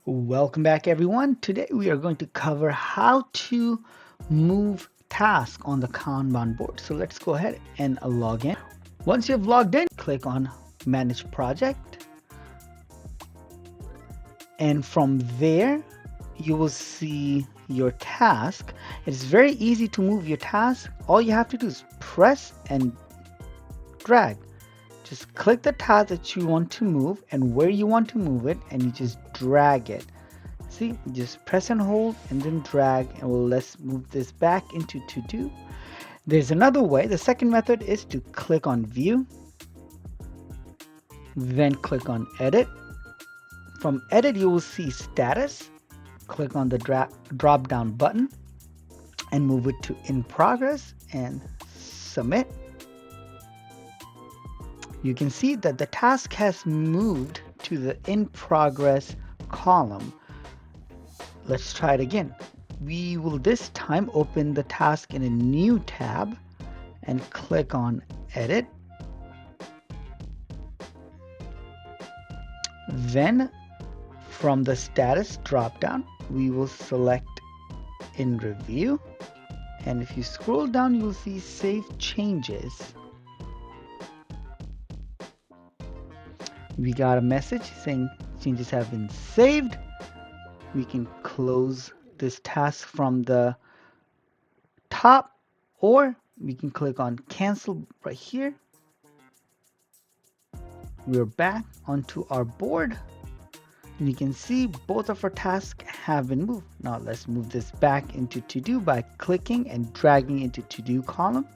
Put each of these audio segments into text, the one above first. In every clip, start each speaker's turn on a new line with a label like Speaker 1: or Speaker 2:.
Speaker 1: Welcome back, everyone. Today we are going to cover how to move tasks on the Kanban board. So let's go ahead and log in. Once you've logged in, click on Manage Project. And from there, you will see your task. It's very easy to move your task. All you have to do is press and drag. Just click the task that you want to move and where you want to move it, and you just drag it. See, just press and hold and then drag, and let's move this back into to do. There's another way. The second method is to click on view, then click on edit. From edit, you will see status. Click on the drop down button and move it to in progress and submit. You can see that the task has moved to the in progress column. Let's try it again. We will this time open the task in a new tab and click on edit. Then from the status drop down, we will select in review. And if you scroll down, you'll see save changes. We got a message saying changes have been saved. We can close this task from the top, or we can click on cancel right here. We're back onto our board, and you can see both of our tasks have been moved. Now let's move this back into to do by clicking and dragging into to do column.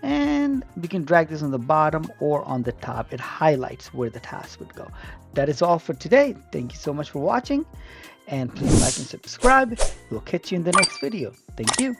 Speaker 1: And we can drag this on the bottom or on the top. It highlights where the task would go. That is all for today. Thank you so much for watching. And please like and subscribe. We'll catch you in the next video. Thank you.